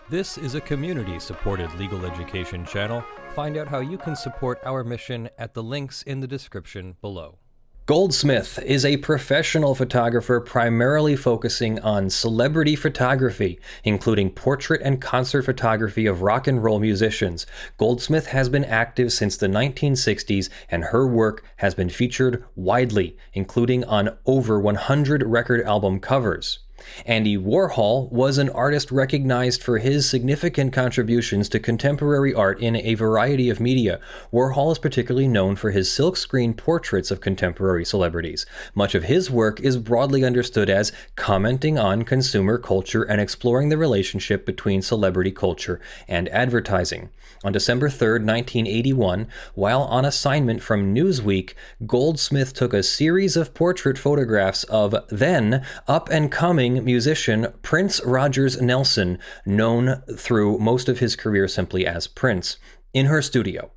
This is a community-supported legal education channel. Find out how you can support our mission at the links in the description below. Goldsmith is a professional photographer primarily focusing on celebrity photography, including portrait and concert photography of rock and roll musicians. Goldsmith has been active since the 1960s, and her work has been featured widely, including on over 100 record album covers. Andy Warhol was an artist recognized for his significant contributions to contemporary art in a variety of media. Warhol is particularly known for his silkscreen portraits of contemporary celebrities. Much of his work is broadly understood as commenting on consumer culture and exploring the relationship between celebrity culture and advertising. On December 3, 1981, while on assignment from Newsweek, Goldsmith took a series of portrait photographs of then up-and-coming musician Prince Rogers Nelson, known through most of his career simply as Prince, in her studio.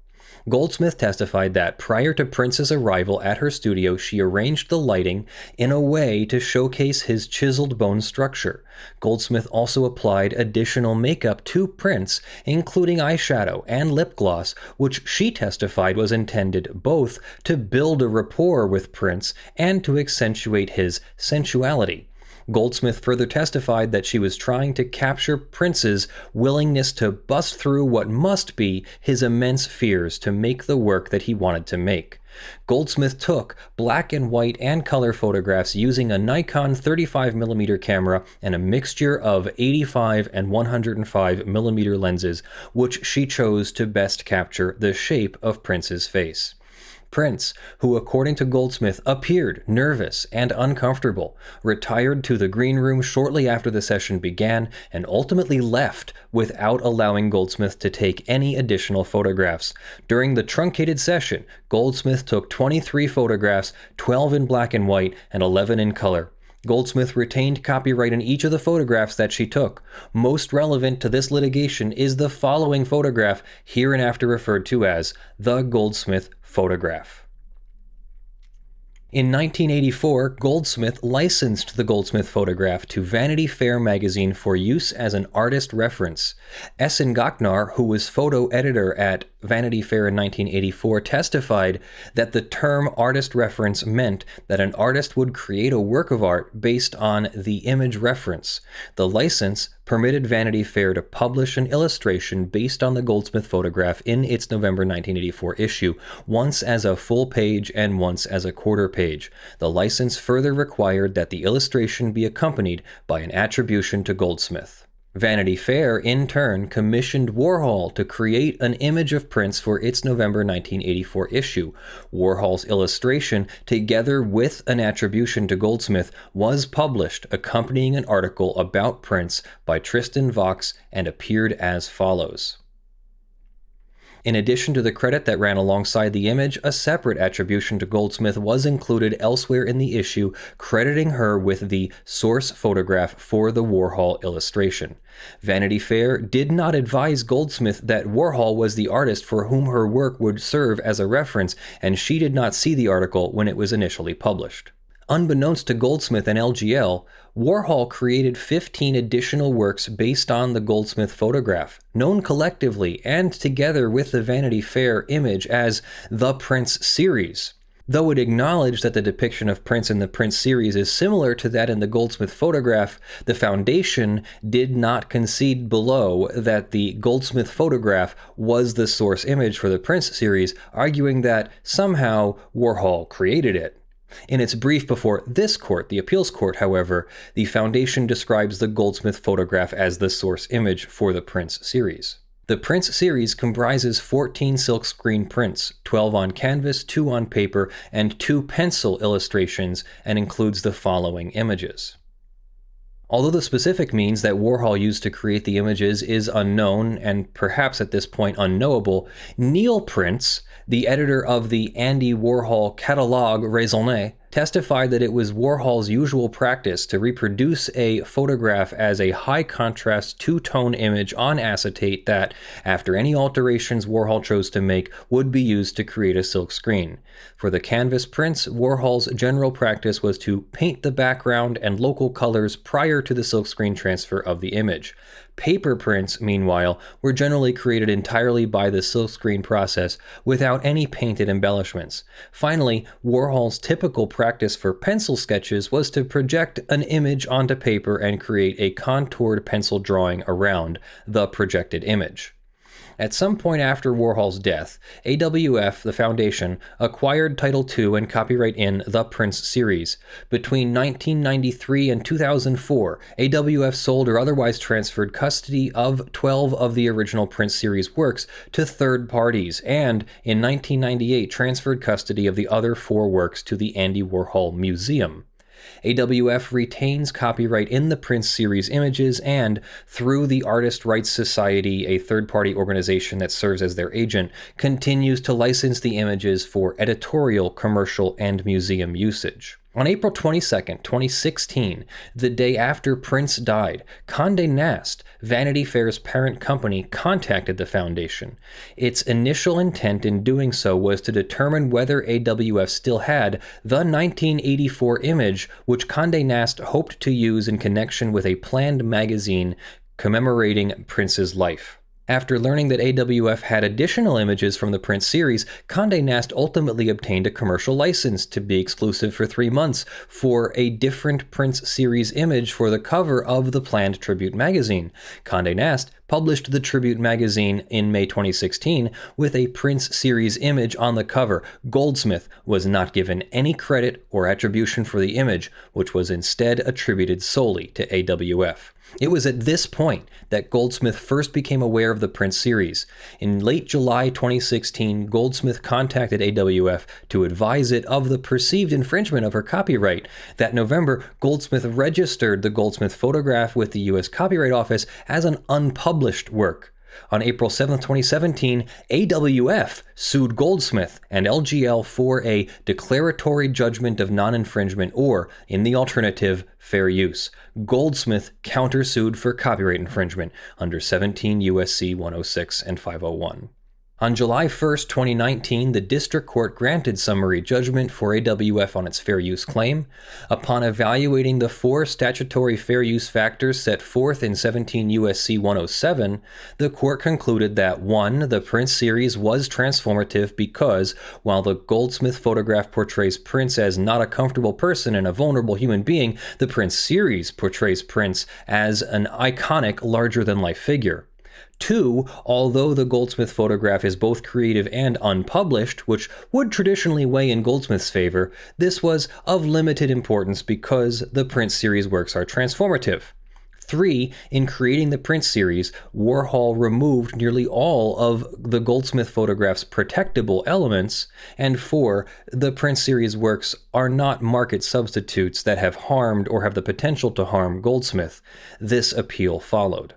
Goldsmith testified that prior to Prince's arrival at her studio, she arranged the lighting in a way to showcase his chiseled bone structure. Goldsmith also applied additional makeup to Prince, including eyeshadow and lip gloss, which she testified was intended both to build a rapport with Prince and to accentuate his sensuality. Goldsmith further testified that she was trying to capture Prince's willingness to bust through what must be his immense fears to make the work that he wanted to make. Goldsmith took black and white and color photographs using a Nikon 35mm camera and a mixture of 85 and 105mm lenses, which she chose to best capture the shape of Prince's face. Prince, who according to Goldsmith appeared nervous and uncomfortable, retired to the green room shortly after the session began and ultimately left without allowing Goldsmith to take any additional photographs. During the truncated session, Goldsmith took 23 photographs, 12 in black and white and 11 in color. Goldsmith retained copyright in each of the photographs that she took. Most relevant to this litigation is the following photograph, hereinafter referred to as the Goldsmith photograph. In 1984, Goldsmith licensed the Goldsmith photograph to Vanity Fair magazine for use as an artist reference. Essen Gachnar, who was photo editor at Vanity Fair in 1984, testified that the term artist reference meant that an artist would create a work of art based on the image reference. The license permitted Vanity Fair to publish an illustration based on the Goldsmith photograph in its November 1984 issue, once as a full page and once as a quarter page. The license further required that the illustration be accompanied by an attribution to Goldsmith. Vanity Fair, in turn, commissioned Warhol to create an image of Prince for its November 1984 issue. Warhol's illustration, together with an attribution to Goldsmith, was published, accompanying an article about Prince by Tristan Vox, and appeared as follows. In addition to the credit that ran alongside the image, a separate attribution to Goldsmith was included elsewhere in the issue, crediting her with the source photograph for the Warhol illustration. Vanity Fair did not advise Goldsmith that Warhol was the artist for whom her work would serve as a reference, and she did not see the article when it was initially published. Unbeknownst to Goldsmith and LGL, Warhol created 15 additional works based on the Goldsmith photograph, known collectively and together with the Vanity Fair image as the Prince series. Though it acknowledged that the depiction of Prince in the Prince series is similar to that in the Goldsmith photograph, the Foundation did not concede below that the Goldsmith photograph was the source image for the Prince series, arguing that somehow Warhol created it. In its brief before this court, the appeals court, however, the Foundation describes the Goldsmith photograph as the source image for the Prince series. The Prince series comprises 14 silkscreen prints, 12 on canvas, 2 on paper, and 2 pencil illustrations, and includes the following images. Although the specific means that Warhol used to create the images is unknown, and perhaps at this point unknowable, Neil Prince, the editor of the Andy Warhol Catalogue Raisonné, testified that it was Warhol's usual practice to reproduce a photograph as a high-contrast two-tone image on acetate that, after any alterations Warhol chose to make, would be used to create a silk screen. For the canvas prints, Warhol's general practice was to paint the background and local colors prior to the silkscreen transfer of the image. Paper prints, meanwhile, were generally created entirely by the silkscreen process without any painted embellishments. Finally, Warhol's typical practice for pencil sketches was to project an image onto paper and create a contoured pencil drawing around the projected image. At some point after Warhol's death, AWF, the foundation, acquired Title II and copyright in The Prince series. Between 1993 and 2004, AWF sold or otherwise transferred custody of 12 of the original Prince series works to third parties, and in 1998 transferred custody of the other 4 works to the Andy Warhol Museum. AWF retains copyright in the Prince series images and, through the Artist Rights Society, a third-party organization that serves as their agent, continues to license the images for editorial, commercial, and museum usage. On April 22, 2016, the day after Prince died, Condé Nast, Vanity Fair's parent company, contacted the foundation. Its initial intent in doing so was to determine whether AWF still had the 1984 image, which Condé Nast hoped to use in connection with a planned magazine commemorating Prince's life. After learning that AWF had additional images from the Prince series, Condé Nast ultimately obtained a commercial license to be exclusive for 3 months for a different Prince series image for the cover of the planned tribute magazine. Condé Nast published the tribute magazine in May 2016 with a Prince series image on the cover. Goldsmith was not given any credit or attribution for the image, which was instead attributed solely to AWF. It was at this point that Goldsmith first became aware of the Prince series. In late July 2016, Goldsmith contacted AWF to advise it of the perceived infringement of her copyright. That November, Goldsmith registered the Goldsmith photograph with the U.S. Copyright Office as an unpublished work. On April 7, 2017, AWF sued Goldsmith and LGL for a declaratory judgment of non-infringement or, in the alternative, fair use. Goldsmith countersued for copyright infringement under 17 U.S.C. 106 and 501. On July 1, 2019, the District Court granted summary judgment for AWF on its fair use claim. Upon evaluating the 4 statutory fair use factors set forth in 17 U.S.C. 107, the court concluded that 1. The Prince series was transformative because, while the Goldsmith photograph portrays Prince as not a comfortable person and a vulnerable human being, the Prince series portrays Prince as an iconic, larger-than-life figure. 2, although the Goldsmith photograph is both creative and unpublished, which would traditionally weigh in Goldsmith's favor, this was of limited importance because the Prince series works are transformative. 3, in creating the Prince series, Warhol removed nearly all of the Goldsmith photograph's protectable elements. And 4, the Prince series works are not market substitutes that have harmed or have the potential to harm Goldsmith. This appeal followed.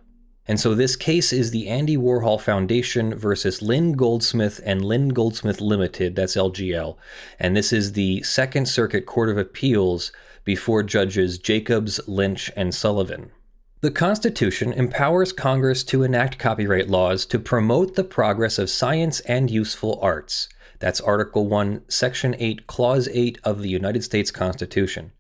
And so this case is the Andy Warhol Foundation versus Lynn Goldsmith and Lynn Goldsmith Limited, that's LGL. And this is the Second Circuit Court of Appeals before Judges Jacobs, Lynch, and Sullivan. The Constitution empowers Congress to enact copyright laws to promote the progress of science and useful arts. That's Article 1, Section 8, Clause 8 of the United States Constitution.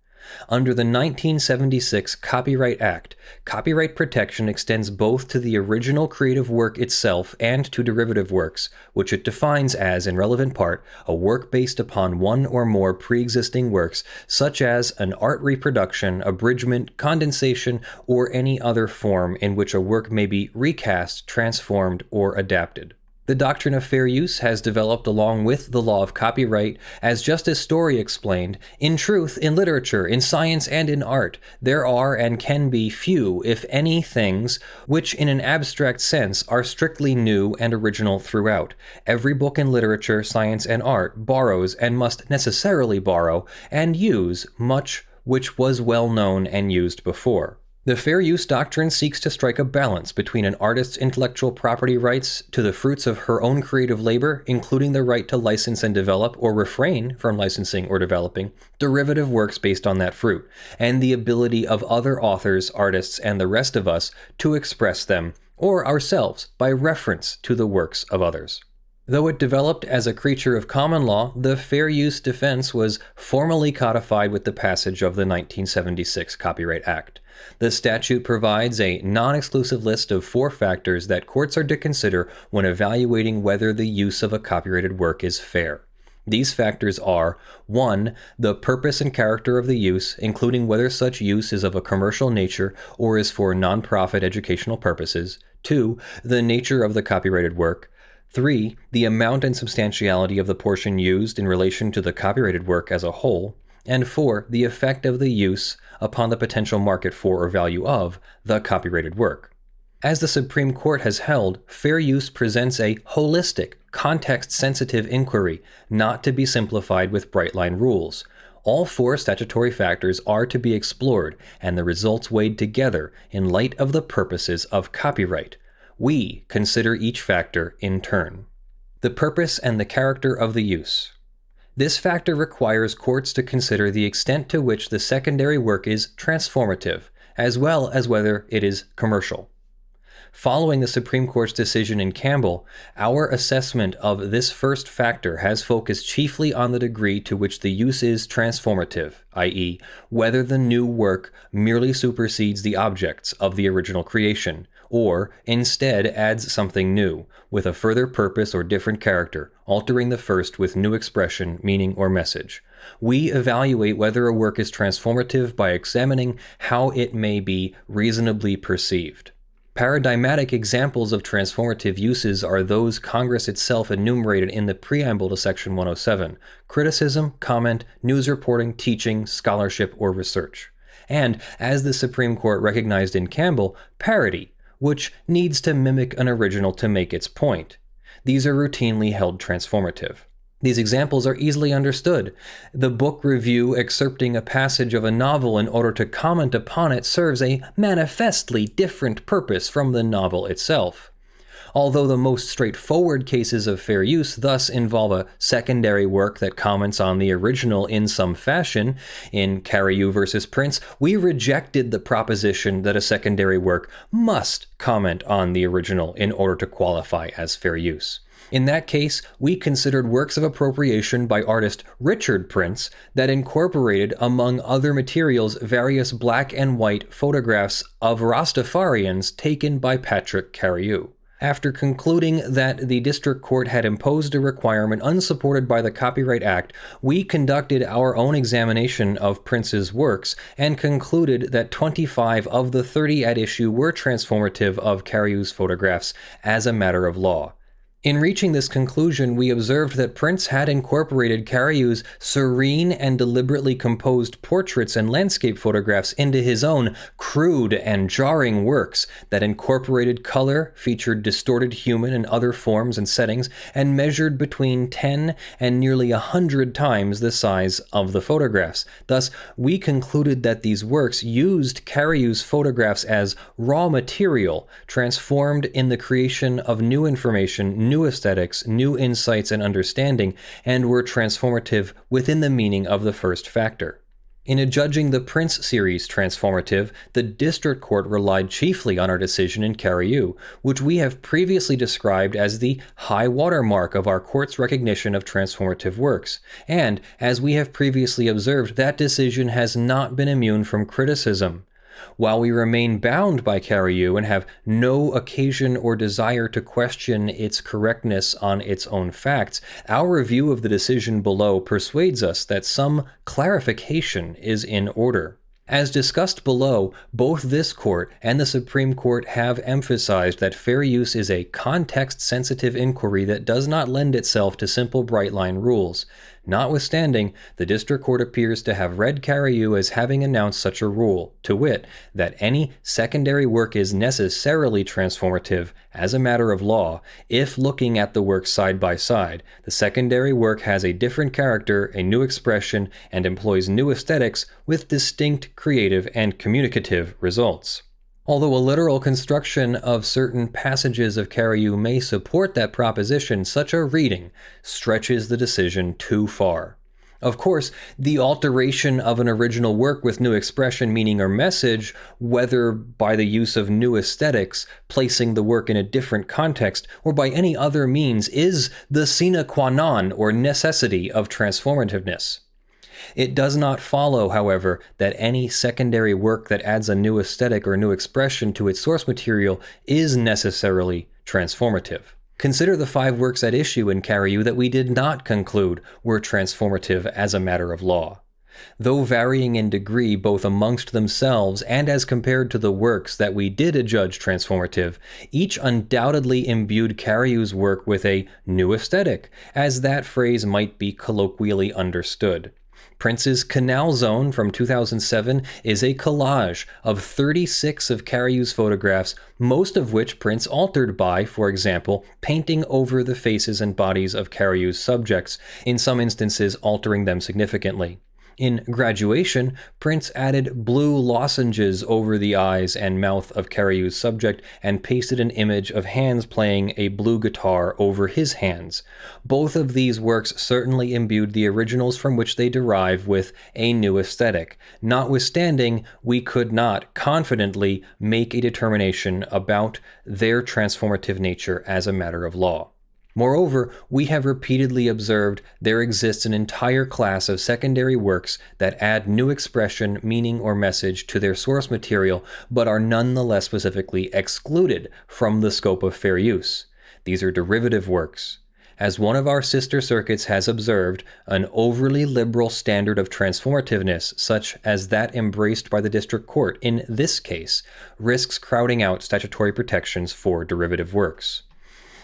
Under the 1976 Copyright Act, copyright protection extends both to the original creative work itself and to derivative works, which it defines as, in relevant part, a work based upon one or more pre-existing works, such as an art reproduction, abridgment, condensation, or any other form in which a work may be recast, transformed, or adapted. The doctrine of fair use has developed along with the law of copyright. As Justice Story explained, in truth, in literature, in science, and in art, there are and can be few, if any, things which in an abstract sense are strictly new and original throughout. Every book in literature, science, and art borrows and must necessarily borrow and use much which was well known and used before. The fair use doctrine seeks to strike a balance between an artist's intellectual property rights to the fruits of her own creative labor, including the right to license and develop, or refrain from licensing or developing, derivative works based on that fruit, and the ability of other authors, artists, and the rest of us to express them, or ourselves, by reference to the works of others. Though it developed as a creature of common law, the fair use defense was formally codified with the passage of the 1976 Copyright Act. The statute provides a non-exclusive list of 4 factors that courts are to consider when evaluating whether the use of a copyrighted work is fair. These factors are 1. The purpose and character of the use, including whether such use is of a commercial nature or is for non-profit educational purposes. 2. The nature of the copyrighted work. 3. The amount and substantiality of the portion used in relation to the copyrighted work as a whole. And 4. The effect of the use upon the potential market for or value of the copyrighted work. As the Supreme Court has held, fair use presents a holistic, context-sensitive inquiry, not to be simplified with bright-line rules. All 4 statutory factors are to be explored, and the results weighed together in light of the purposes of copyright. We consider each factor in turn. The purpose and the character of the use. This factor requires courts to consider the extent to which the secondary work is transformative, as well as whether it is commercial. Following the Supreme Court's decision in Campbell, our assessment of this first factor has focused chiefly on the degree to which the use is transformative, i.e., whether the new work merely supersedes the objects of the original creation, or instead adds something new, with a further purpose or different character, altering the first with new expression, meaning, or message. We evaluate whether a work is transformative by examining how it may be reasonably perceived. Paradigmatic examples of transformative uses are those Congress itself enumerated in the preamble to Section 107: criticism, comment, news reporting, teaching, scholarship, or research. And, as the Supreme Court recognized in Campbell, parody, which needs to mimic an original to make its point. These are routinely held transformative. These examples are easily understood. The book review excerpting a passage of a novel in order to comment upon it serves a manifestly different purpose from the novel itself. Although the most straightforward cases of fair use thus involve a secondary work that comments on the original in some fashion, in Cariou versus Prince, we rejected the proposition that a secondary work must comment on the original in order to qualify as fair use. In that case, we considered works of appropriation by artist Richard Prince that incorporated, among other materials, various black and white photographs of Rastafarians taken by Patrick Cariou. After concluding that the district court had imposed a requirement unsupported by the Copyright Act, we conducted our own examination of Prince's works and concluded that 25 of the 30 at issue were transformative of Cariou's photographs as a matter of law. In reaching this conclusion, we observed that Prince had incorporated Cariou's serene and deliberately composed portraits and landscape photographs into his own crude and jarring works that incorporated color, featured distorted human and other forms and settings, and measured between 10 and nearly 100 times the size of the photographs. Thus, we concluded that these works used Cariou's photographs as raw material, transformed in the creation of new information, new aesthetics, new insights and understanding, and were transformative within the meaning of the first factor. In adjudging the Prince series transformative, the district court relied chiefly on our decision in Cariou, which we have previously described as the high watermark of our court's recognition of transformative works, and, as we have previously observed, that decision has not been immune from criticism. While we remain bound by Cariou and have no occasion or desire to question its correctness on its own facts, our review of the decision below persuades us that some clarification is in order. As discussed below, both this court and the Supreme Court have emphasized that fair use is a context-sensitive inquiry that does not lend itself to simple bright-line rules. Notwithstanding, the district court appears to have read Cariou as having announced such a rule, to wit, that any secondary work is necessarily transformative as a matter of law if, looking at the work side by side, the secondary work has a different character, a new expression, and employs new aesthetics with distinct creative and communicative results. Although a literal construction of certain passages of Cariou may support that proposition, such a reading stretches the decision too far. Of course, the alteration of an original work with new expression, meaning, or message, whether by the use of new aesthetics, placing the work in a different context, or by any other means, is the sine qua non or necessity of transformativeness. It does not follow, however, that any secondary work that adds a new aesthetic or new expression to its source material is necessarily transformative. Consider the 5 works at issue in Caryu that we did not conclude were transformative as a matter of law. Though varying in degree both amongst themselves and as compared to the works that we did adjudge transformative, each undoubtedly imbued Caryu's work with a new aesthetic, as that phrase might be colloquially understood. Prince's Canal Zone from 2007 is a collage of 36 of Caryu's photographs, most of which Prince altered by, for example, painting over the faces and bodies of Caryu's subjects, in some instances altering them significantly. In Graduation, Prince added blue lozenges over the eyes and mouth of Caryu's subject and pasted an image of hands playing a blue guitar over his hands. Both of these works certainly imbued the originals from which they derive with a new aesthetic. Notwithstanding, we could not confidently make a determination about their transformative nature as a matter of law. Moreover, we have repeatedly observed there exists an entire class of secondary works that add new expression, meaning, or message to their source material, but are nonetheless specifically excluded from the scope of fair use. These are derivative works. As one of our sister circuits has observed, an overly liberal standard of transformativeness, such as that embraced by the district court in this case, risks crowding out statutory protections for derivative works.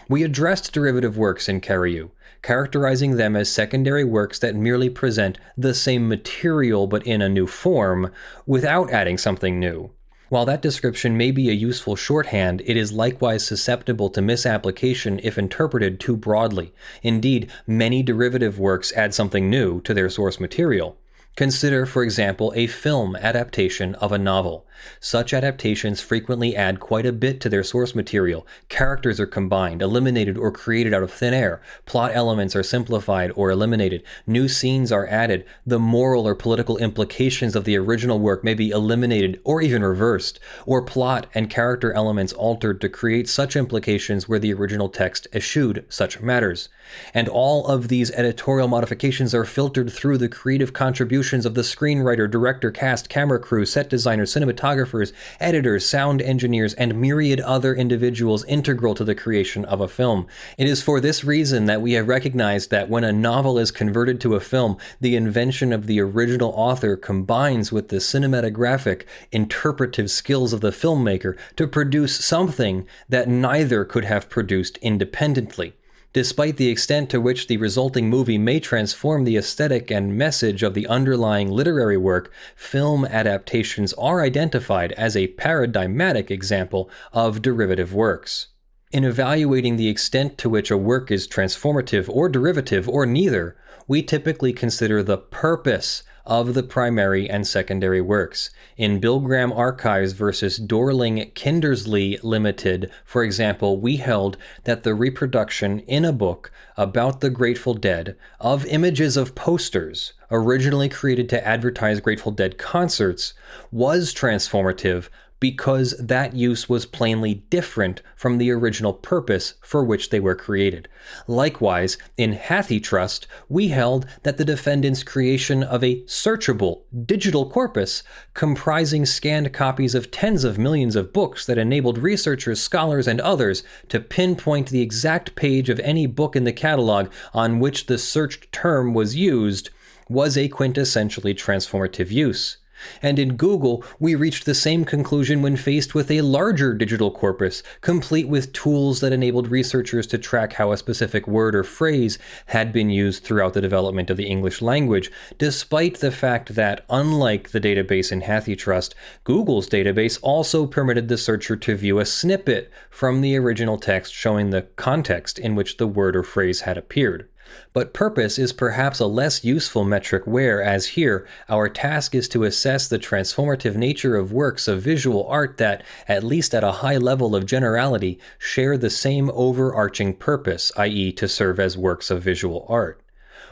We addressed derivative works in Caryu, characterizing them as secondary works that merely present the same material but in a new form, without adding something new. While that description may be a useful shorthand, it is likewise susceptible to misapplication if interpreted too broadly. Indeed, many derivative works add something new to their source material. Consider, for example, a film adaptation of a novel. Such adaptations frequently add quite a bit to their source material. Characters are combined, eliminated, or created out of thin air. Plot elements are simplified or eliminated. New scenes are added. The moral or political implications of the original work may be eliminated or even reversed, or plot and character elements altered to create such implications where the original text eschewed such matters. And all of these editorial modifications are filtered through the creative contributions of the screenwriter, director, cast, camera crew, set designer, cinematographers, editors, sound engineers, and myriad other individuals integral to the creation of a film. It is for this reason that we have recognized that when a novel is converted to a film, the invention of the original author combines with the cinematographic, interpretive skills of the filmmaker to produce something that neither could have produced independently. Despite the extent to which the resulting movie may transform the aesthetic and message of the underlying literary work, film adaptations are identified as a paradigmatic example of derivative works. In evaluating the extent to which a work is transformative or derivative or neither, we typically consider the purpose of the primary and secondary works. In Bill Graham Archives versus Dorling Kindersley Limited, for example, we held that the reproduction in a book about the Grateful Dead of images of posters originally created to advertise Grateful Dead concerts was transformative because that use was plainly different from the original purpose for which they were created. Likewise, in HathiTrust, we held that the defendant's creation of a searchable digital corpus comprising scanned copies of tens of millions of books that enabled researchers, scholars, and others to pinpoint the exact page of any book in the catalog on which the searched term was used was a quintessentially transformative use. And in Google, we reached the same conclusion when faced with a larger digital corpus, complete with tools that enabled researchers to track how a specific word or phrase had been used throughout the development of the English language, despite the fact that, unlike the database in HathiTrust, Google's database also permitted the searcher to view a snippet from the original text showing the context in which the word or phrase had appeared. But purpose is perhaps a less useful metric where, as here, our task is to assess the transformative nature of works of visual art that, at least at a high level of generality, share the same overarching purpose, i.e. to serve as works of visual art.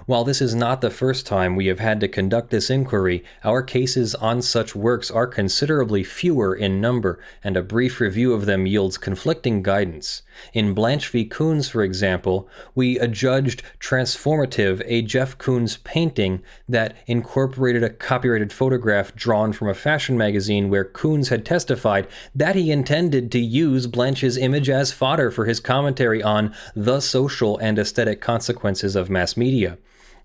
While this is not the first time we have had to conduct this inquiry, our cases on such works are considerably fewer in number, and a brief review of them yields conflicting guidance. In Blanche v. Koons, for example, we adjudged transformative a Jeff Koons painting that incorporated a copyrighted photograph drawn from a fashion magazine where Koons had testified that he intended to use Blanche's image as fodder for his commentary on the social and aesthetic consequences of mass media.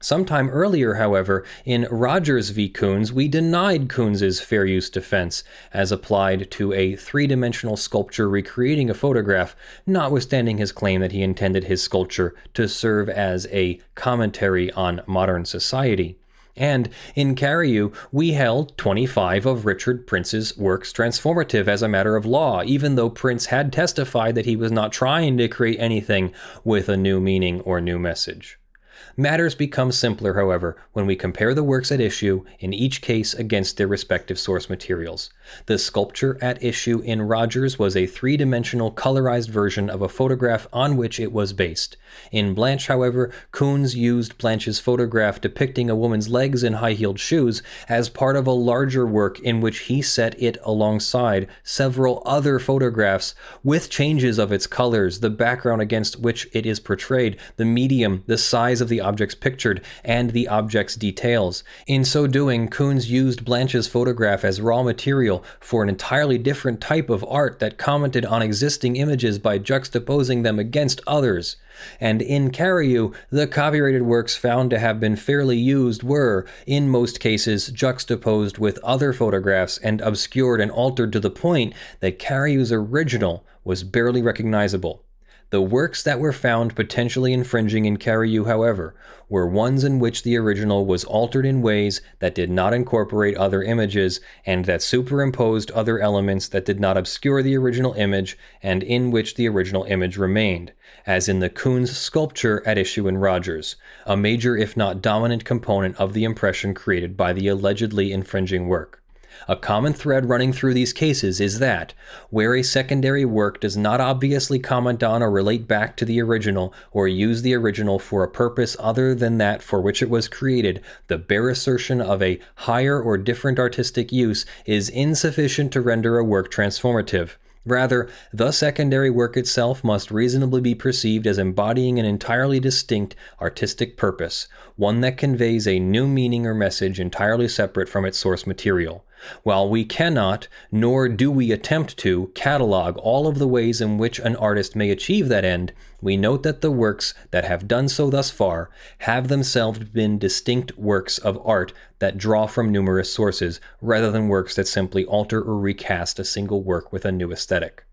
Sometime earlier, however, in Rogers v. Koons, we denied Koons's fair use defense, as applied to a three-dimensional sculpture recreating a photograph, notwithstanding his claim that he intended his sculpture to serve as a commentary on modern society. And in Cariou, we held 25 of Richard Prince's works transformative as a matter of law, even though Prince had testified that he was not trying to create anything with a new meaning or new message. Matters become simpler, however, when we compare the works at issue in each case against their respective source materials. The sculpture at issue in Rogers was a three-dimensional colorized version of a photograph on which it was based. In Blanche, however, Koons used Blanche's photograph depicting a woman's legs in high-heeled shoes as part of a larger work in which he set it alongside several other photographs with changes of its colors, the background against which it is portrayed, the medium, the size of the objects pictured, and the object's details. In so doing, Koons used Blanche's photograph as raw material for an entirely different type of art that commented on existing images by juxtaposing them against others. And in Cariou, the copyrighted works found to have been fairly used were, in most cases, juxtaposed with other photographs and obscured and altered to the point that Cariou's original was barely recognizable. The works that were found potentially infringing in Cariou, however, were ones in which the original was altered in ways that did not incorporate other images and that superimposed other elements that did not obscure the original image and in which the original image remained, as in the Koons sculpture at issue in Rogers, a major if not dominant component of the impression created by the allegedly infringing work. A common thread running through these cases is that, where a secondary work does not obviously comment on or relate back to the original or use the original for a purpose other than that for which it was created, the bare assertion of a higher or different artistic use is insufficient to render a work transformative. Rather, the secondary work itself must reasonably be perceived as embodying an entirely distinct artistic purpose, one that conveys a new meaning or message entirely separate from its source material. While we cannot, nor do we attempt to, catalog all of the ways in which an artist may achieve that end, we note that the works that have done so thus far have themselves been distinct works of art that draw from numerous sources, rather than works that simply alter or recast a single work with a new aesthetic.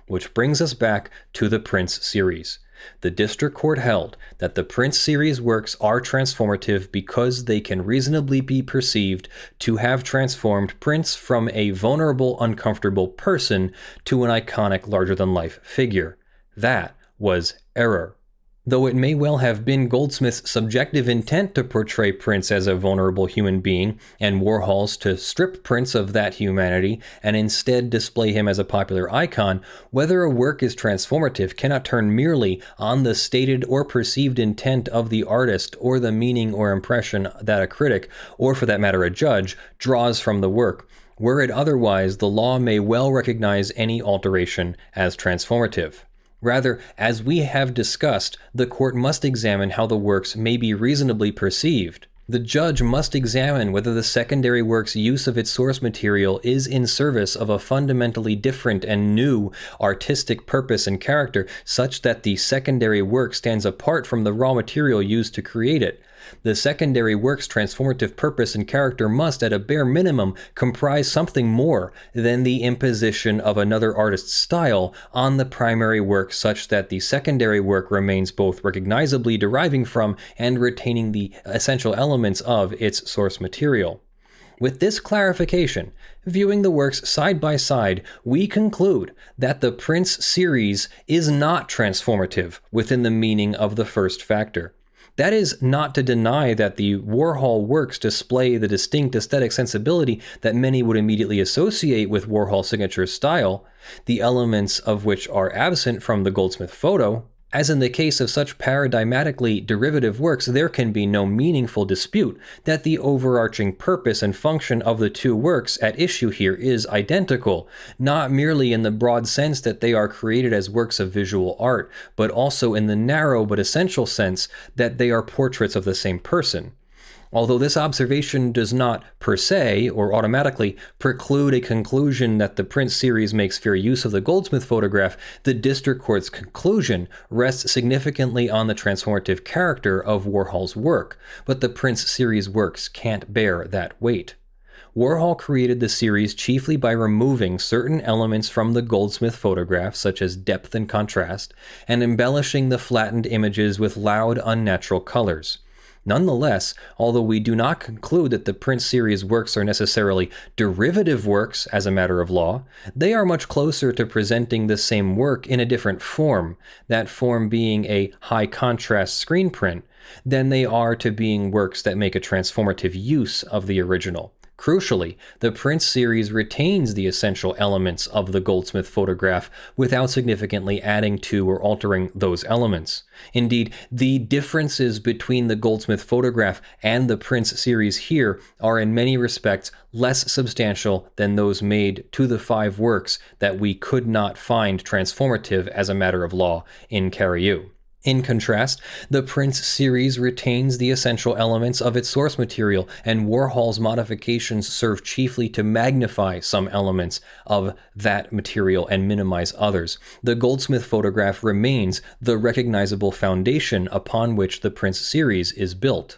Which brings us back to the Prince series. The district court held that the Prince series works are transformative because they can reasonably be perceived to have transformed Prince from a vulnerable, uncomfortable person to an iconic larger-than-life figure. That was error. Though it may well have been Goldsmith's subjective intent to portray Prince as a vulnerable human being, and Warhol's to strip Prince of that humanity and instead display him as a popular icon, whether a work is transformative cannot turn merely on the stated or perceived intent of the artist or the meaning or impression that a critic, or for that matter a judge, draws from the work. Were it otherwise, the law may well recognize any alteration as transformative. Rather, as we have discussed, the court must examine how the works may be reasonably perceived. The judge must examine whether the secondary work's use of its source material is in service of a fundamentally different and new artistic purpose and character, such that the secondary work stands apart from the raw material used to create it. The secondary work's transformative purpose and character must, at a bare minimum, comprise something more than the imposition of another artist's style on the primary work, such that the secondary work remains both recognizably deriving from and retaining the essential elements of its source material. With this clarification, viewing the works side by side, we conclude that the Prince series is not transformative within the meaning of the first factor. That is not to deny that the Warhol works display the distinct aesthetic sensibility that many would immediately associate with Warhol's signature style, the elements of which are absent from the Goldsmith photo. As in the case of such paradigmatically derivative works, there can be no meaningful dispute that the overarching purpose and function of the two works at issue here is identical, not merely in the broad sense that they are created as works of visual art, but also in the narrow but essential sense that they are portraits of the same person. Although this observation does not, per se, or automatically, preclude a conclusion that the Prince series makes fair use of the Goldsmith photograph, the District Court's conclusion rests significantly on the transformative character of Warhol's work, but the Prince series works can't bear that weight. Warhol created the series chiefly by removing certain elements from the Goldsmith photograph, such as depth and contrast, and embellishing the flattened images with loud, unnatural colors. Nonetheless, although we do not conclude that the Prince series works are necessarily derivative works as a matter of law, they are much closer to presenting the same work in a different form, that form being a high-contrast screen print, than they are to being works that make a transformative use of the original. Crucially, the Prince series retains the essential elements of the Goldsmith photograph without significantly adding to or altering those elements. Indeed, the differences between the Goldsmith photograph and the Prince series here are in many respects less substantial than those made to the 5 works that we could not find transformative as a matter of law in Cariou. In contrast, the Prince series retains the essential elements of its source material, and Warhol's modifications serve chiefly to magnify some elements of that material and minimize others. The Goldsmith photograph remains the recognizable foundation upon which the Prince series is built.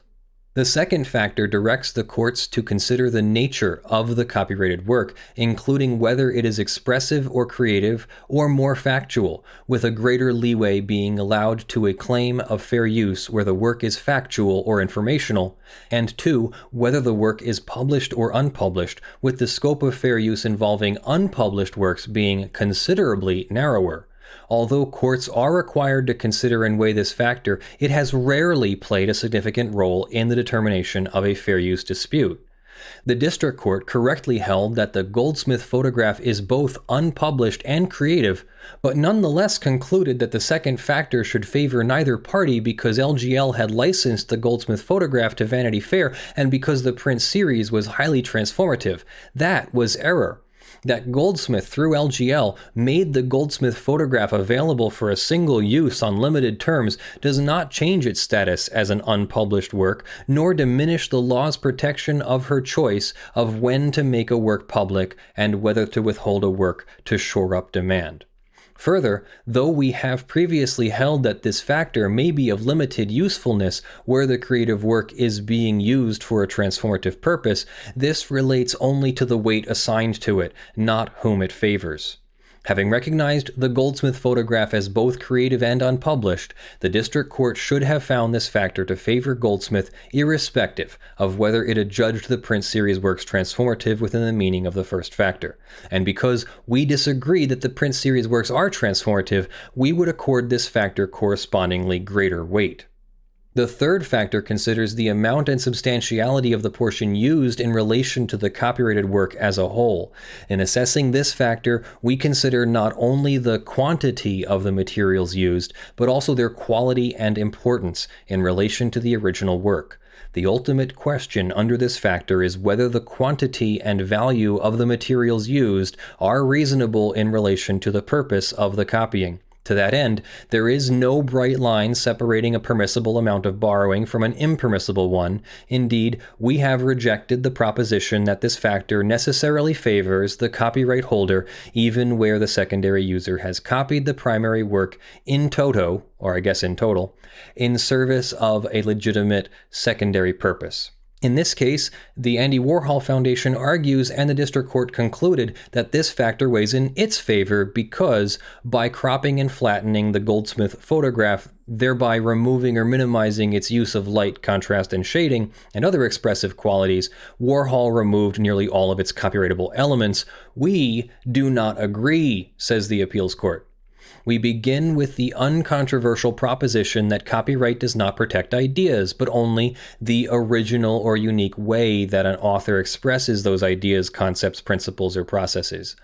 The second factor directs the courts to consider the nature of the copyrighted work, including whether it is expressive or creative or more factual, with a greater leeway being allowed to a claim of fair use where the work is factual or informational, and 2, whether the work is published or unpublished, with the scope of fair use involving unpublished works being considerably narrower. Although courts are required to consider and weigh this factor, it has rarely played a significant role in the determination of a fair use dispute. The district court correctly held that the Goldsmith photograph is both unpublished and creative, but nonetheless concluded that the second factor should favor neither party because LGL had licensed the Goldsmith photograph to Vanity Fair and because the Prince series was highly transformative. That was error. That Goldsmith, through LGL, made the Goldsmith photograph available for a single use on limited terms does not change its status as an unpublished work, nor diminish the law's protection of her choice of when to make a work public and whether to withhold a work to shore up demand. Further, though we have previously held that this factor may be of limited usefulness where the creative work is being used for a transformative purpose, this relates only to the weight assigned to it, not whom it favors. Having recognized the Goldsmith photograph as both creative and unpublished, the district court should have found this factor to favor Goldsmith irrespective of whether it had judged the Prince series works transformative within the meaning of the first factor. And because we disagree that the Prince series works are transformative, we would accord this factor correspondingly greater weight. The third factor considers the amount and substantiality of the portion used in relation to the copyrighted work as a whole. In assessing this factor, we consider not only the quantity of the materials used, but also their quality and importance in relation to the original work. The ultimate question under this factor is whether the quantity and value of the materials used are reasonable in relation to the purpose of the copying. To that end, there is no bright line separating a permissible amount of borrowing from an impermissible one. Indeed, we have rejected the proposition that this factor necessarily favors the copyright holder, even where the secondary user has copied the primary work in toto, or I guess in total, in service of a legitimate secondary purpose. In this case, the Andy Warhol Foundation argues and the district court concluded that this factor weighs in its favor because, by cropping and flattening the Goldsmith photograph, thereby removing or minimizing its use of light, contrast, and shading, and other expressive qualities, Warhol removed nearly all of its copyrightable elements. We do not agree, says the appeals court. We begin with the uncontroversial proposition that copyright does not protect ideas, but only the original or unique way that an author expresses those ideas, concepts, principles, or processes.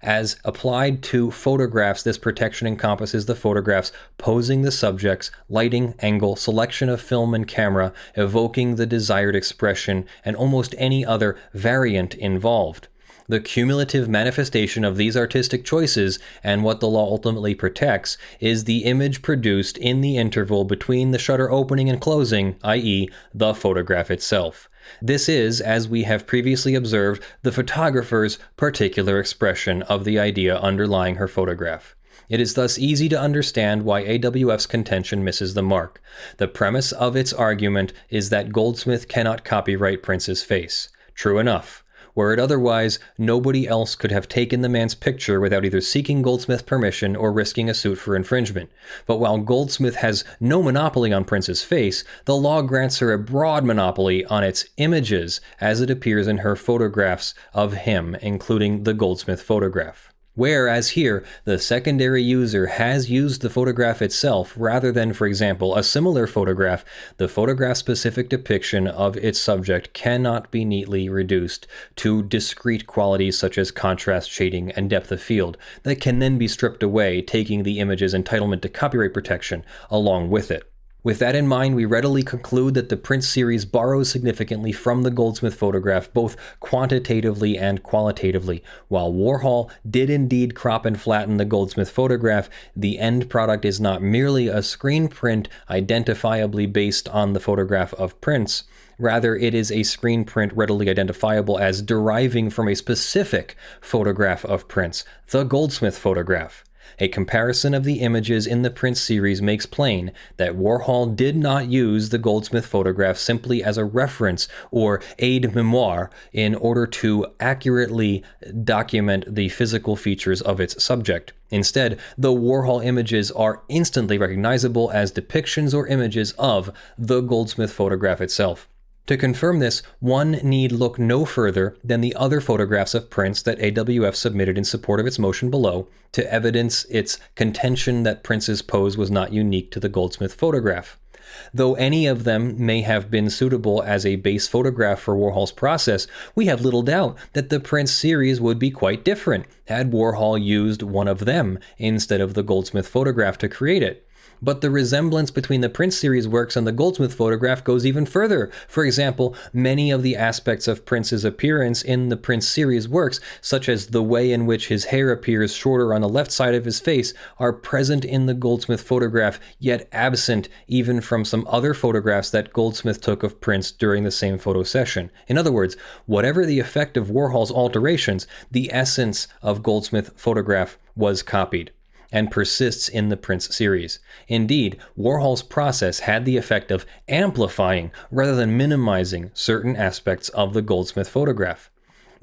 As applied to photographs, this protection encompasses the photographs posing the subjects, lighting, angle, selection of film and camera, evoking the desired expression, and almost any other variant involved. The cumulative manifestation of these artistic choices, and what the law ultimately protects, is the image produced in the interval between the shutter opening and closing, i.e., the photograph itself. This is, as we have previously observed, the photographer's particular expression of the idea underlying her photograph. It is thus easy to understand why AWF's contention misses the mark. The premise of its argument is that Goldsmith cannot copyright Prince's face. True enough. Were it otherwise, nobody else could have taken the man's picture without either seeking Goldsmith's permission or risking a suit for infringement. But while Goldsmith has no monopoly on Prince's face, the law grants her a broad monopoly on its images as it appears in her photographs of him, including the Goldsmith photograph. Whereas here, the secondary user has used the photograph itself rather than, for example, a similar photograph, the photograph-specific depiction of its subject cannot be neatly reduced to discrete qualities such as contrast, shading, and depth of field that can then be stripped away, taking the image's entitlement to copyright protection along with it. With that in mind, we readily conclude that the Prince series borrows significantly from the Goldsmith photograph, both quantitatively and qualitatively. While Warhol did indeed crop and flatten the Goldsmith photograph, the end product is not merely a screen print identifiably based on the photograph of Prince. Rather, it is a screen print readily identifiable as deriving from a specific photograph of Prince, the Goldsmith photograph. A comparison of the images in the Prince series makes plain that Warhol did not use the Goldsmith photograph simply as a reference or aide-memoire in order to accurately document the physical features of its subject. Instead, the Warhol images are instantly recognizable as depictions or images of the Goldsmith photograph itself. To confirm this, one need look no further than the other photographs of Prince that AWF submitted in support of its motion below to evidence its contention that Prince's pose was not unique to the Goldsmith photograph. Though any of them may have been suitable as a base photograph for Warhol's process, we have little doubt that the Prince series would be quite different had Warhol used one of them instead of the Goldsmith photograph to create it. But the resemblance between the Prince series works and the Goldsmith photograph goes even further. For example, many of the aspects of Prince's appearance in the Prince series works, such as the way in which his hair appears shorter on the left side of his face, are present in the Goldsmith photograph, yet absent even from some other photographs that Goldsmith took of Prince during the same photo session. In other words, whatever the effect of Warhol's alterations, the essence of Goldsmith photograph was copied and persists in the Prince series. Indeed, Warhol's process had the effect of amplifying rather than minimizing certain aspects of the Goldsmith photograph.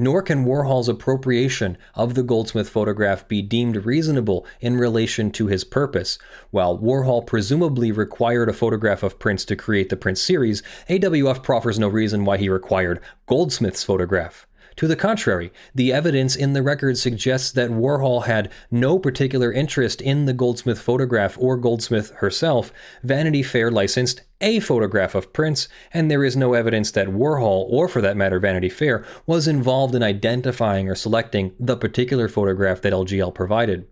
Nor can Warhol's appropriation of the Goldsmith photograph be deemed reasonable in relation to his purpose. While Warhol presumably required a photograph of Prince to create the Prince series, AWF proffers no reason why he required Goldsmith's photograph. To the contrary, the evidence in the record suggests that Warhol had no particular interest in the Goldsmith photograph or Goldsmith herself. Vanity Fair licensed a photograph of Prince, and there is no evidence that Warhol, or for that matter Vanity Fair, was involved in identifying or selecting the particular photograph that LGL provided.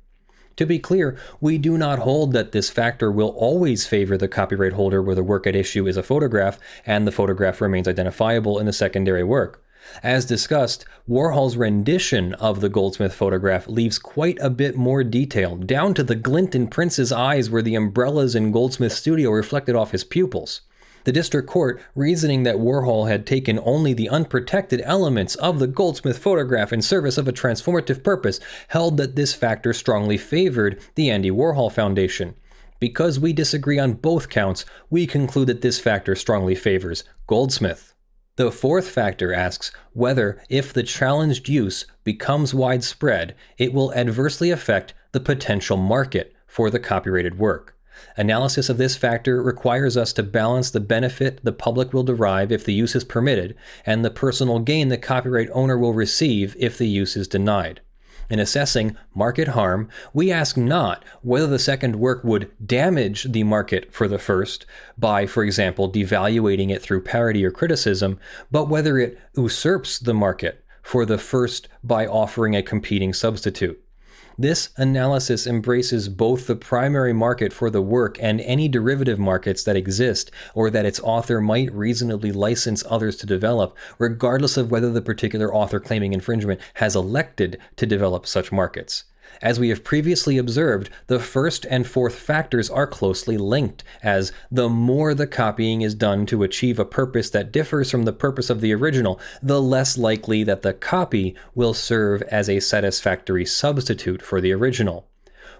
To be clear, we do not hold that this factor will always favor the copyright holder where the work at issue is a photograph and the photograph remains identifiable in the secondary work. As discussed, Warhol's rendition of the Goldsmith photograph leaves quite a bit more detail, down to the glint in Prince's eyes where the umbrellas in Goldsmith's studio reflected off his pupils. The district court, reasoning that Warhol had taken only the unprotected elements of the Goldsmith photograph in service of a transformative purpose, held that this factor strongly favored the Andy Warhol Foundation. Because we disagree on both counts, we conclude that this factor strongly favors Goldsmith. The fourth factor asks whether, if the challenged use becomes widespread, it will adversely affect the potential market for the copyrighted work. Analysis of this factor requires us to balance the benefit the public will derive if the use is permitted and the personal gain the copyright owner will receive if the use is denied. In assessing market harm, we ask not whether the second work would damage the market for the first by, for example, devaluating it through parody or criticism, but whether it usurps the market for the first by offering a competing substitute. This analysis embraces both the primary market for the work and any derivative markets that exist or that its author might reasonably license others to develop, regardless of whether the particular author claiming infringement has elected to develop such markets. As we have previously observed, the first and fourth factors are closely linked, as the more the copying is done to achieve a purpose that differs from the purpose of the original, the less likely that the copy will serve as a satisfactory substitute for the original.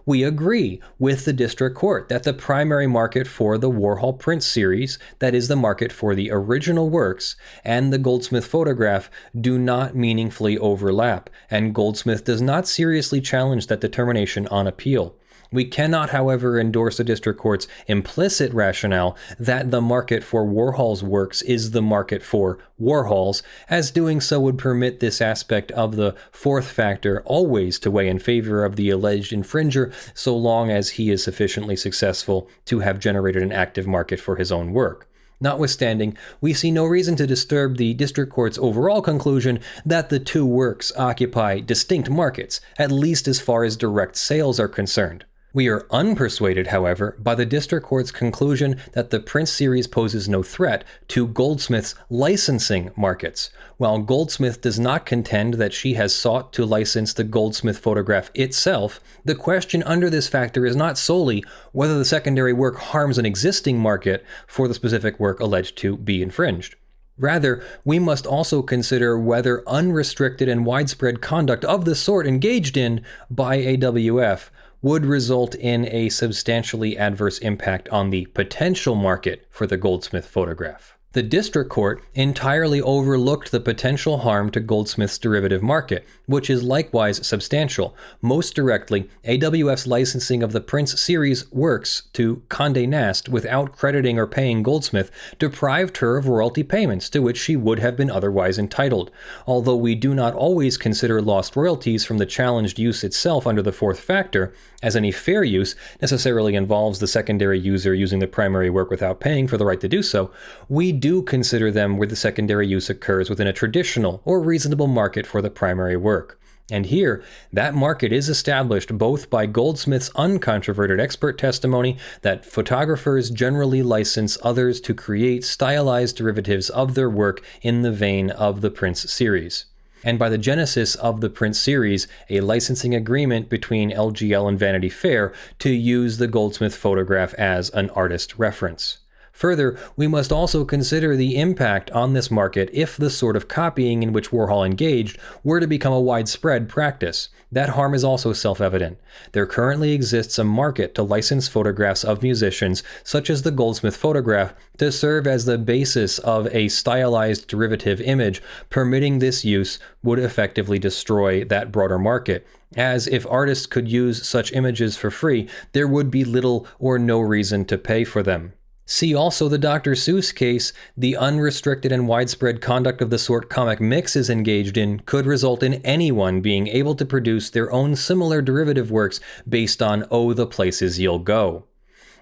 We agree with the district court that the primary market for the Warhol print series, that is the market for the original works, and the Goldsmith photograph do not meaningfully overlap, and Goldsmith does not seriously challenge that determination on appeal. We cannot, however, endorse the district court's implicit rationale that the market for Warhol's works is the market for Warhol's, as doing so would permit this aspect of the fourth factor always to weigh in favor of the alleged infringer so long as he is sufficiently successful to have generated an active market for his own work. Notwithstanding, we see no reason to disturb the district court's overall conclusion that the two works occupy distinct markets, at least as far as direct sales are concerned. We are unpersuaded, however, by the district court's conclusion that the print series poses no threat to Goldsmith's licensing markets. While Goldsmith does not contend that she has sought to license the Goldsmith photograph itself, the question under this factor is not solely whether the secondary work harms an existing market for the specific work alleged to be infringed. Rather, we must also consider whether unrestricted and widespread conduct of the sort engaged in by AWF would result in a substantially adverse impact on the potential market for the Goldsmith photograph. The district court entirely overlooked the potential harm to Goldsmith's derivative market, which is likewise substantial. Most directly, AWF's licensing of the Prince series works to Condé Nast without crediting or paying Goldsmith deprived her of royalty payments to which she would have been otherwise entitled. Although we do not always consider lost royalties from the challenged use itself under the fourth factor, as any fair use necessarily involves the secondary user using the primary work without paying for the right to do so, we do consider them where the secondary use occurs within a traditional or reasonable market for the primary work. And here, that market is established both by Goldsmith's uncontroverted expert testimony that photographers generally license others to create stylized derivatives of their work in the vein of the Prince series, and by the genesis of the Prince series, a licensing agreement between LGL and Vanity Fair to use the Goldsmith photograph as an artist reference. Further, we must also consider the impact on this market if the sort of copying in which Warhol engaged were to become a widespread practice. That harm is also self-evident. There currently exists a market to license photographs of musicians, such as the Goldsmith photograph, to serve as the basis of a stylized derivative image. Permitting this use would effectively destroy that broader market, as if artists could use such images for free, there would be little or no reason to pay for them. See also the Dr. Seuss case. The unrestricted and widespread conduct of the sort Comic Mix is engaged in could result in anyone being able to produce their own similar derivative works based on "Oh, the places you'll go."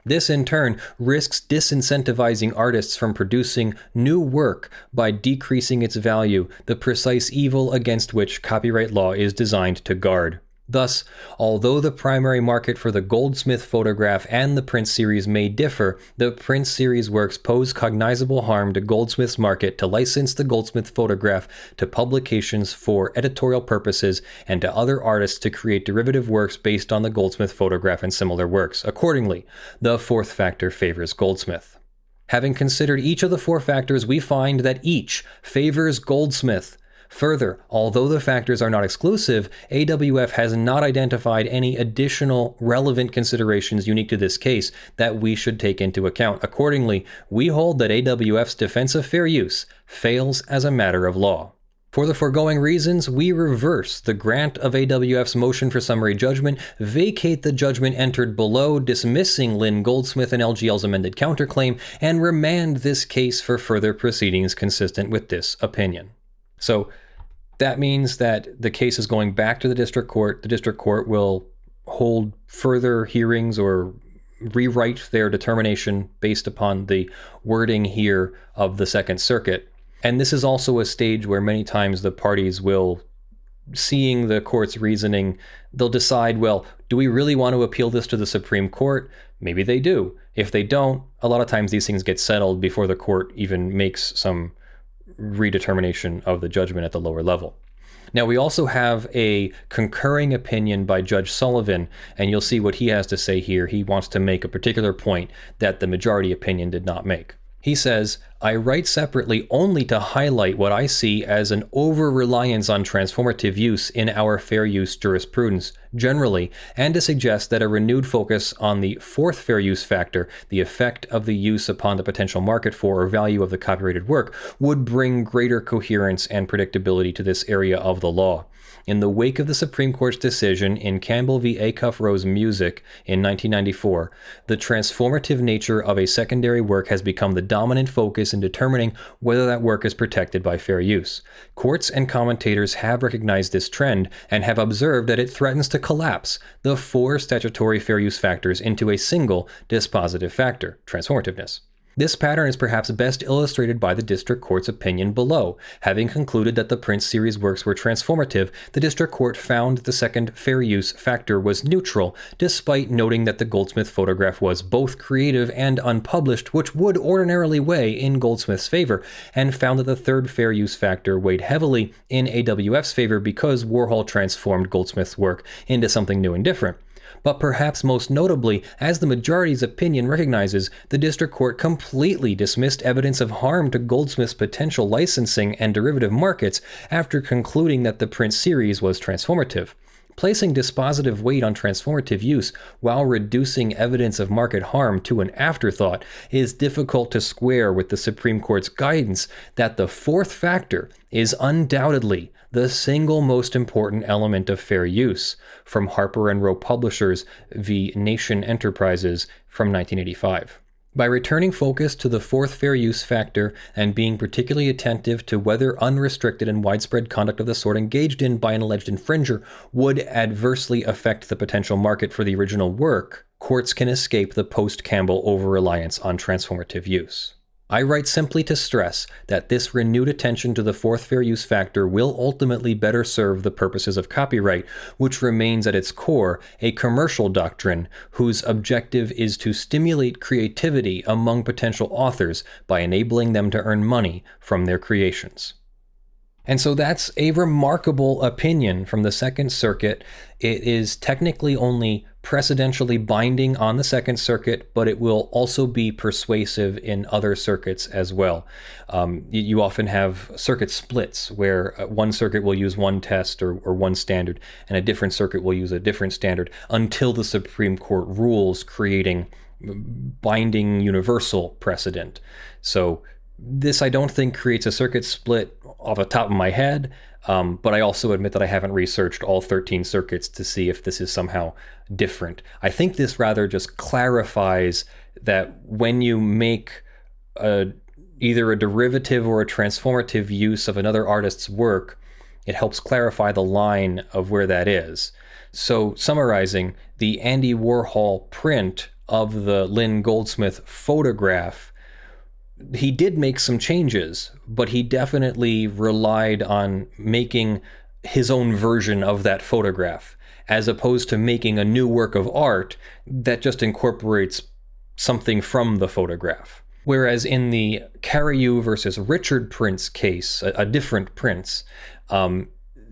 This in turn risks disincentivizing artists from producing new work by decreasing its value, the precise evil against which copyright law is designed to guard. Thus, although the primary market for the Goldsmith photograph and the Prince series may differ, the Prince series works pose cognizable harm to Goldsmith's market to license the Goldsmith photograph to publications for editorial purposes and to other artists to create derivative works based on the Goldsmith photograph and similar works. Accordingly, the fourth factor favors Goldsmith. Having considered each of the four factors, we find that each favors Goldsmith. Further, although the factors are not exclusive, AWF has not identified any additional relevant considerations unique to this case that we should take into account. Accordingly, we hold that AWF's defense of fair use fails as a matter of law. For the foregoing reasons, we reverse the grant of AWF's motion for summary judgment, vacate the judgment entered below, dismissing Lynn Goldsmith and LGL's amended counterclaim, and remand this case for further proceedings consistent with this opinion. So, That means that the case is going back to the district court. The district court will hold further hearings or rewrite their determination based upon the wording here of the Second Circuit. And this is also a stage where many times the parties will, seeing the court's reasoning, they'll decide, well, do we really want to appeal this to the Supreme Court? Maybe they do. If they don't, a lot of times these things get settled before the court even makes some redetermination of the judgment at the lower level. Now, we also have a concurring opinion by Judge Sullivan, and you'll see what he has to say here. He wants to make a particular point that the majority opinion did not make. He says, I write separately only to highlight what I see as an over-reliance on transformative use in our fair use jurisprudence generally, and to suggest that a renewed focus on the fourth fair use factor, the effect of the use upon the potential market for or value of the copyrighted work, would bring greater coherence and predictability to this area of the law. In the wake of the Supreme Court's decision in Campbell v. Acuff Rose Music in 1994, the transformative nature of a secondary work has become the dominant focus in determining whether that work is protected by fair use. Courts and commentators have recognized this trend and have observed that it threatens to collapse the four statutory fair use factors into a single dispositive factor, transformativeness. This pattern is perhaps best illustrated by the district court's opinion below. Having concluded that the Prince series works were transformative, the district court found the second fair use factor was neutral, despite noting that the Goldsmith photograph was both creative and unpublished, which would ordinarily weigh in Goldsmith's favor, and found that the third fair use factor weighed heavily in AWF's favor because Warhol transformed Goldsmith's work into something new and different. But perhaps most notably, as the majority's opinion recognizes, the district court completely dismissed evidence of harm to Goldsmith's potential licensing and derivative markets after concluding that the Prince series was transformative. Placing dispositive weight on transformative use while reducing evidence of market harm to an afterthought is difficult to square with the Supreme Court's guidance that the fourth factor is undoubtedly the single most important element of fair use, from Harper and Row Publishers v. Nation Enterprises from 1985. By returning focus to the fourth fair use factor and being particularly attentive to whether unrestricted and widespread conduct of the sort engaged in by an alleged infringer would adversely affect the potential market for the original work, courts can escape the post-Campbell over-reliance on transformative use. I write simply to stress that this renewed attention to the fourth fair use factor will ultimately better serve the purposes of copyright, which remains at its core a commercial doctrine whose objective is to stimulate creativity among potential authors by enabling them to earn money from their creations. And so that's a remarkable opinion from the Second Circuit. It is technically only precedentially binding on the Second Circuit, but it will also be persuasive in other circuits as well. You often have circuit splits where one circuit will use one test or one standard, and a different circuit will use a different standard until the Supreme Court rules, creating binding universal precedent. So this, I don't think, creates a circuit split off the top of my head, but I also admit that I haven't researched all 13 circuits to see if this is somehow different. I think this rather just clarifies that when you make either a derivative or a transformative use of another artist's work, it helps clarify the line of where that is. So summarizing, the Andy Warhol print of the Lynn Goldsmith photograph, he did make some changes, but he definitely relied on making his own version of that photograph, as opposed to making a new work of art that just incorporates something from the photograph. Whereas in the Cariou versus Richard Prince case, a different Prince,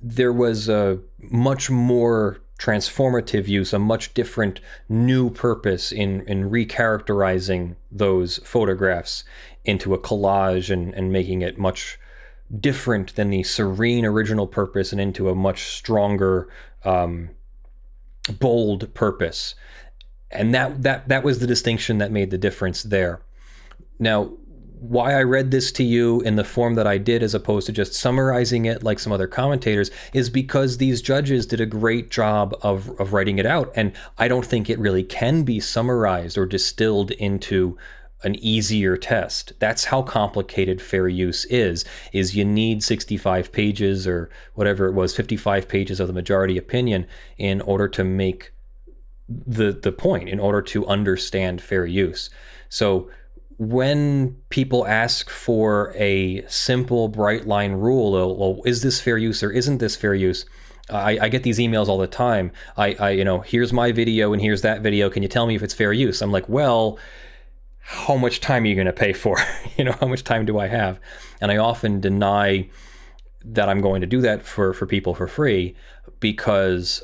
there was a much more transformative use, a much different new purpose in recharacterizing those photographs into a collage and making it much different than the serene original purpose and into a much stronger, bold purpose. And that was the distinction that made the difference there. Now, why I read this to you in the form that I did, as opposed to just summarizing it like some other commentators, is because these judges did a great job of writing it out. And I don't think it really can be summarized or distilled into an easier test. That's how complicated fair use is you need 65 pages or whatever it was, 55 pages of the majority opinion in order to make the point, in order to understand fair use. So when people ask for a simple bright line rule, well, is this fair use or isn't this fair use? I get these emails all the time. Here's my video and here's that video. Can you tell me if it's fair use? I'm like, well, how much time are you going to pay for? How much time do I have? And I often deny that I'm going to do that for people for free because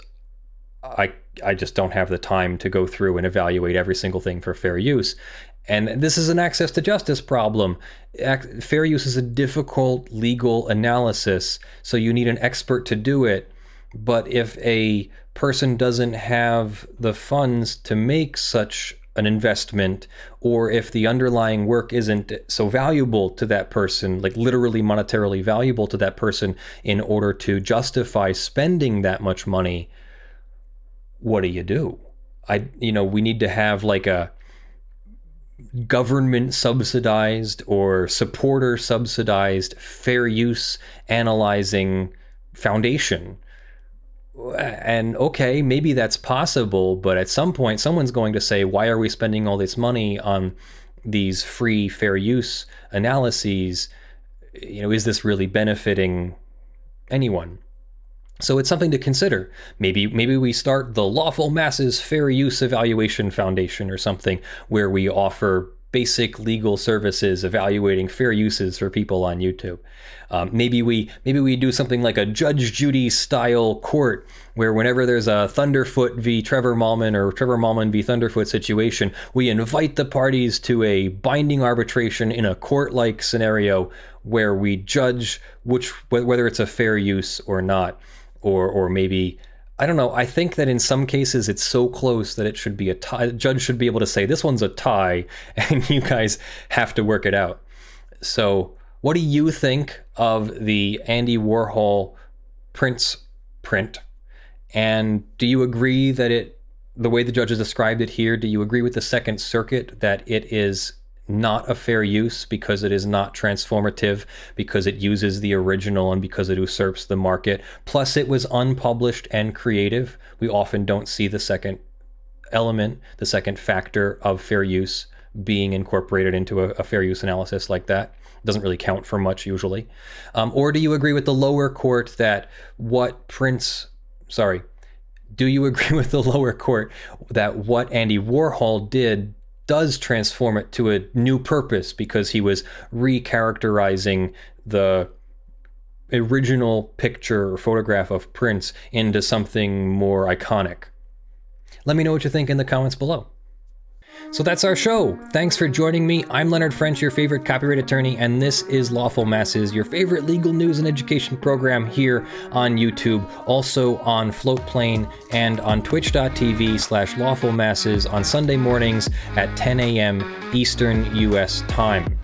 I just don't have the time to go through and evaluate every single thing for fair use. And this is an access to justice problem. Fair use is a difficult legal analysis, so you need an expert to do it. But if a person doesn't have the funds to make such an investment, or if the underlying work isn't so valuable to that person, like literally monetarily valuable to that person in order to justify spending that much money, what do? We need to have like a government subsidized or supporter subsidized fair use analyzing foundation. And okay, maybe that's possible, but at some point someone's going to say, why are we spending all this money on these free fair use analyses? Is this really benefiting anyone? So it's something to consider. Maybe we start the Lawful Masses Fair Use Evaluation Foundation or something, where we offer basic legal services evaluating fair uses for people on YouTube. Maybe we do something like a Judge Judy style court, where whenever there's a Thunderfoot v. Trevor Mallman or Trevor Mallman v. Thunderfoot situation, we invite the parties to a binding arbitration in a court-like scenario where we judge whether it's a fair use or not. Or maybe, I don't know, I think that in some cases it's so close that it should be a tie. The judge should be able to say, this one's a tie, and you guys have to work it out. So what do you think of the Andy Warhol Prince print? And do you agree that the way the judges described it here, do you agree with the Second Circuit that it is not a fair use because it is not transformative, because it uses the original and because it usurps the market? Plus it was unpublished and creative. We often don't see the second element, the second factor of fair use being incorporated into a fair use analysis like that. It doesn't really count for much usually. Or do you agree with the lower court that do you agree with the lower court that what Andy Warhol did does transform it to a new purpose because he was recharacterizing the original picture or photograph of Prince into something more iconic? Let me know what you think in the comments below. So that's our show. Thanks for joining me. I'm Leonard French, your favorite copyright attorney, and this is Lawful Masses, your favorite legal news and education program here on YouTube, also on Floatplane and on twitch.tv/lawfulmasses on Sunday mornings at 10 a.m. Eastern US time.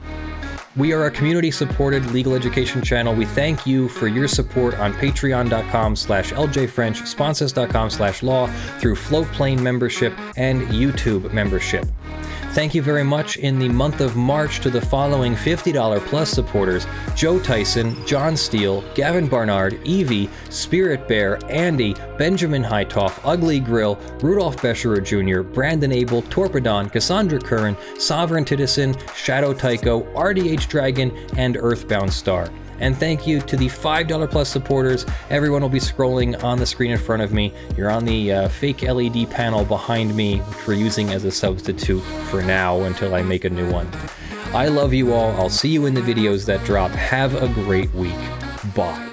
We are a community-supported legal education channel. We thank you for your support on patreon.com/ljfrench, sponsors.com/law, through Floatplane membership and YouTube membership. Thank you very much in the month of March to the following $50 plus supporters: Joe Tyson, John Steele, Gavin Barnard, Eevi, Spirit Bear, Andy, Benjamin Hitov, Ugly Grill, Rudolph Bescherer Jr., Brandyn, Abel, Torpedan, Cassandra, Curran, Sovereign Tittizen, ShadowTycho, RDHDragon, and Earthbound Star. And thank you to the $5 plus supporters. Everyone will be scrolling on the screen in front of me. You're on the fake LED panel behind me, which we're using as a substitute for now until I make a new one. I love you all. I'll see you in the videos that drop. Have a great week. Bye.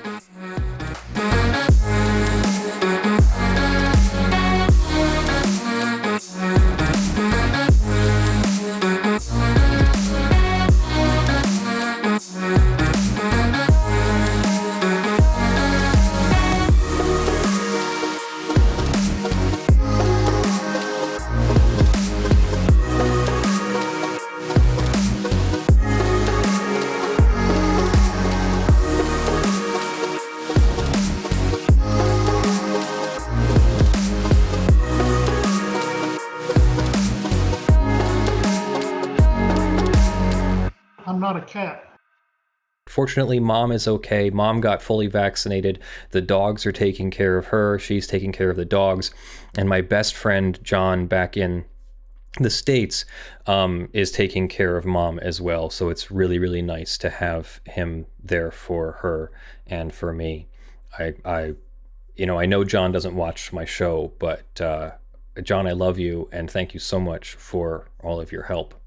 I'm not a cat. Fortunately, Mom is okay. Mom got fully vaccinated. The dogs are taking care of her. She's taking care of the dogs. And my best friend, John, back in the States, is taking care of Mom as well. So it's really, really nice to have him there for her and for me. I I know John doesn't watch my show, but John, I love you and thank you so much for all of your help.